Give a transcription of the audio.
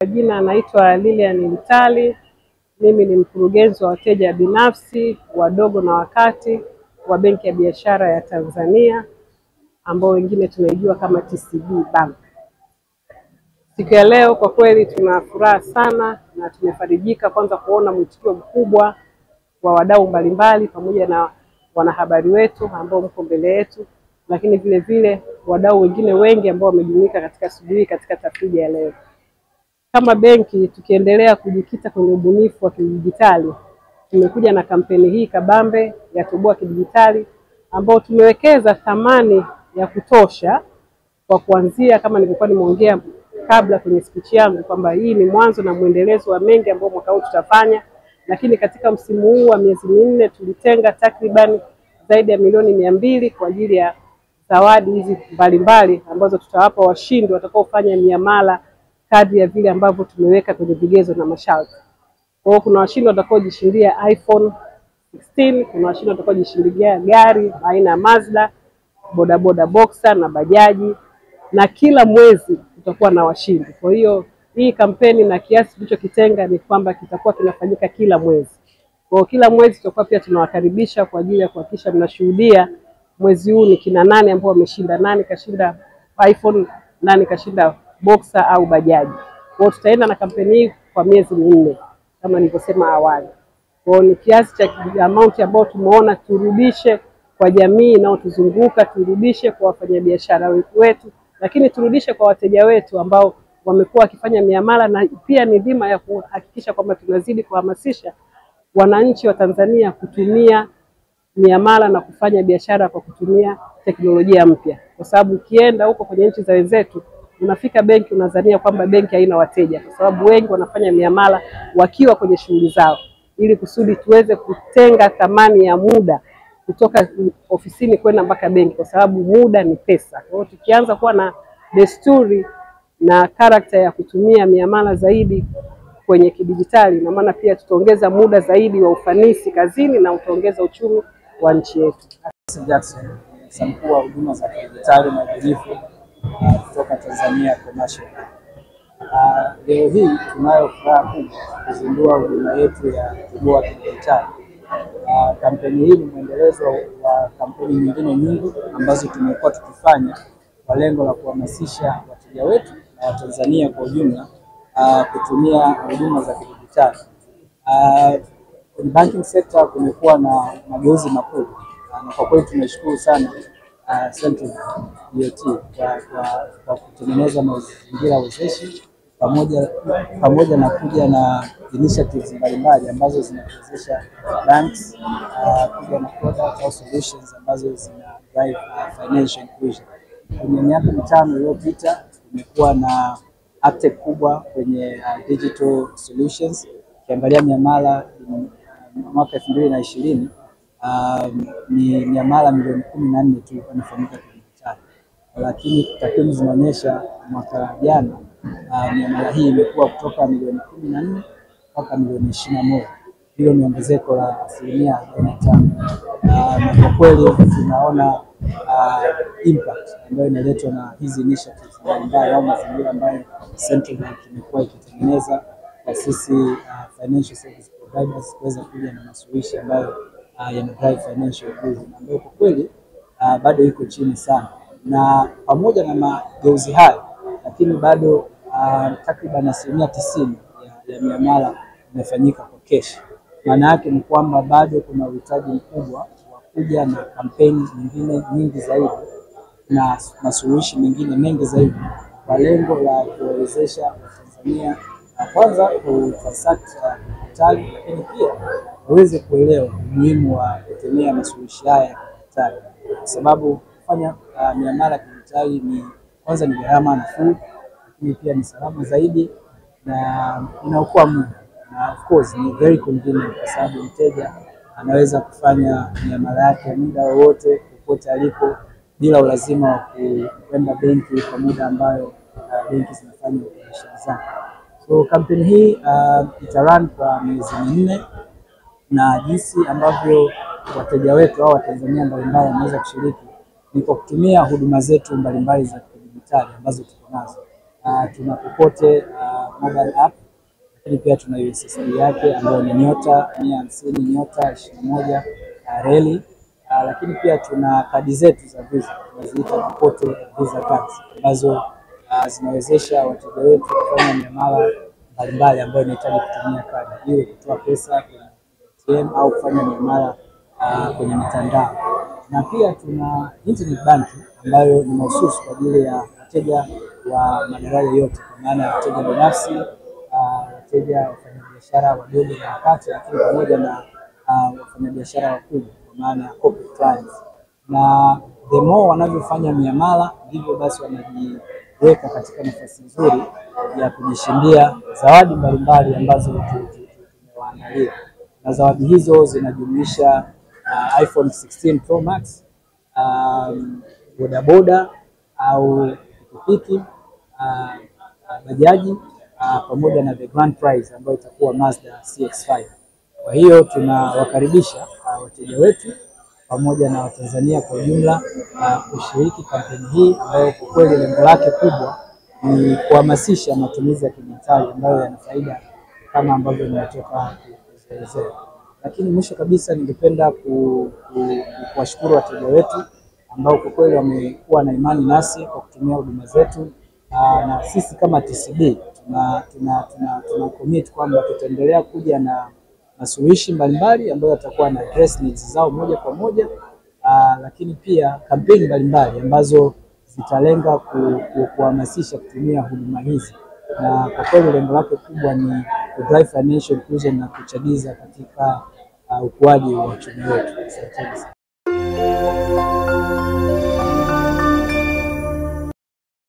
Jina anaitwa Lilian Mtali. Mimi ni mkurugenzi wa wateja binafsi, wadogo na wakati wa Benki ya Biashara ya Tanzania, ambao wengine tunaijua kama TCB Bank. Siku ya leo kwa kweli tuna furaha sana na tumefarijika kwanza kuona mwitikio mkubwa wa wadau mbalimbali pamoja na wanahabari wetu ambao mko mbele yetu, lakini vile vile wadau wengine wengi ambao wamejumuika katika shughuli katika tafrija ya leo. Kama benki tukiendelea kujikita kwenye ubunifu wa kidijitali, tumekuja na kampeni hii kabambe ya Toboa Kidijitali, ambao tumewekeza thamani ya kutosha kwa kuanzia, kama nilikuwa nimeongea kabla kwenye speech yangu, kwamba hii ni mwanzo na muendelezo wa mengi ambao mwaka huu tutafanya. Lakini katika msimu huu wa miezi minne tulitenga takriban zaidi ya milioni 200 kwa ajili ya zawadi hizi mbalimbali ambazo tutawapa washindi watakaofanya miamala kadri ya vile ambavyo tumeweka kwenye vigezo na masharti. Kwa hiyo kuna washindi watakaojishindia iPhone 16, kuna washindi watakaojishindia gari aina ya Mazda, bodaboda Boxer na bajaji, na kila mwezi tutakuwa na washindi. Kwa hiyo hii kampeni na kiasi tulichokitenga ni kwamba kitakuwa kinafanyika kila mwezi. Kwa hiyo kila mwezi tutakuwa pia tunawakaribisha kwa ajili ya kuhakikisha mnashuhudia mwezi huu ni kina nani ambao wameshinda, nani kashinda iPhone, nani kashinda Boxer au bajaji. Kwa hiyo tutaenda na kampeni hii kwa miezi minne kama nilivyosema awali. Kwa hiyo ni kiasi cha amount ambayo tumeona turudishe kwa jamii inayotuzunguka, turudishe kwa wafanyabiashara wetu, lakini turudishe kwa wateja wetu ambao wamekuwa wakifanya miamala, na pia ni dhima ya kuhakikisha kwamba tunazidi kuhamasisha wananchi wa Tanzania kutumia miamala na kufanya biashara kwa kutumia teknolojia mpya. Kwa sababu ukienda huko kwenye nchi za wenzetu, unafika benki unadhania kwamba benki haina wateja, kwa sababu wengi wanafanya miamala wakiwa kwenye shughuli zao, ili kusudi tuweze kutenga thamani ya muda kutoka ofisini kwenda mpaka benki, kwa sababu muda ni pesa. Kwa hiyo tukianza kuwa na desturi na karakta ya kutumia miamala zaidi kwenye kidijitali, na maana pia tutaongeza muda zaidi wa ufanisi kazini na utaongeza uchumi wa nchi yetu. Jackson, mkuu wa huduma za kidijitali na ubunifu kutoka Tanzania Commercial. Leo hii tunayo furaha kubwa kuzindua huduma yetu ya Toboa Kidijitali. Kampeni hii ni mwendelezo wa kampeni nyingine nyingi ambazo tumekuwa tukifanya kwa lengo la kuhamasisha wateja wetu na Watanzania kwa ujumla kutumia huduma za kidijitali. Kwenye banking sector kumekuwa na mageuzi makubwa, na kwa kweli tunashukuru sana Central BOT kwa kutengeneza mazingira wezeshi pamoja na kuja na initiatives mbalimbali ambazo zinawezesha banks kuja na product au solutions ambazo zina drive financial inclusion. Kwenye miaka 5 iliyopita tumekuwa na uptake kubwa kwenye digital solutions. Ukiangalia miamala mwaka 2020 ni miamala milioni 14 tu imefanyika kidijitali, lakini takwimu zinaonyesha mwaka jana miamala hii imekuwa kutoka milioni 14 mpaka milioni 21. Hilo ni ongezeko la 45%. Na kwa kweli tunaona impact ambayo inaletwa na hizi initiatives mbalimbali au mazingira ambayo Central Bank imekuwa ikitengeneza kwa sisi financial service providers kuweza kuja na masuluhisho ambayo yana drive financial inclusion, ambayo kwa kweli bado iko chini sana. Na pamoja na mageuzi hayo, lakini bado takriban 90% ya miamala imefanyika kwa cash. Maana yake ni kwamba bado kuna uhitaji mkubwa wa kuja na kampeni nyingine nyingi zaidi na masuluhisho mengine mengi zaidi kwa lengo la kuwezesha Tanzania kwanza kutransact kidijitali, lakini pia waweze kuelewa umuhimu wa kutumia masuluhisho haya kidijitali, kwa sababu kufanya miamala kidijitali ni kwanza ni gharama nafuu, lakini pia ni salama zaidi na inaokoa muda, na of course ni very convenient kwa sababu mteja anaweza kufanya miamala yake muda wowote popote alipo bila ulazima wa kwenda benki kwa muda ambayo benki zinafanya biashara zake. So kampeni hii itarun kwa miezi 4, na jinsi ambavyo wateja wetu au Watanzania mbalimbali wanaweza kushiriki ni kwa kutumia huduma zetu mbalimbali za kidijitali ambazo tuko nazo. Tuna popote mobile app, lakini pia tuna USSD yake ambayo ni *150*21 reli. Lakini pia tuna kadi zetu za Visa, tunaziita Vipote Visa cards, ambazo zinawezesha wateja wetu kufanya miamala mbalimbali ambayo inahitaji kutumia kadi, iwe kutoa pesa kwenye ATM au kufanya miamala kwenye mitandao. Na pia tuna internet banking ambayo ni mahususi kwa ajili ya wateja wa madaraja yote, kwa maana ya wateja binafsi, wateja wafanyabiashara wadogo na wakati, lakini pamoja na wafanyabiashara wakubwa, kwa maana ya corporate clients. Na the more wanavyofanya miamala, ndivyo basi wanajiweka katika nafasi nzuri ya kujishindia zawadi mbalimbali ambazo tumewaandalia. Na zawadi hizo zinajumuisha iPhone 16 Pro Max, bodaboda au pikipiki, bajaji, pamoja na the grand prize ambayo itakuwa Mazda CX-5. Kwa hiyo tunawakaribisha wateja wetu pamoja na Watanzania kwa ujumla kushiriki kampeni hii ambayo kwa kweli lengo lake kubwa ni kuhamasisha matumizi ya kidijitali ambayo yana faida kama ambavyo nimetoka kuelezea. Lakini mwisho kabisa, ningependa kuwashukuru wateja wetu ambao kwa kweli wamekuwa na imani nasi kwa kutumia huduma zetu, na sisi kama TCB tuna commit kwamba tutaendelea kuja na masuluhishi mbalimbali ambayo yatakuwa na address needs zao moja kwa moja, lakini pia kampeni mbalimbali ambazo zitalenga kuhamasisha kutumia huduma hizi, na kwa kweli lengo lake kubwa ni ku drive financial inclusion na kuchagiza katika ukuaji wa uchumi wetu. Asante.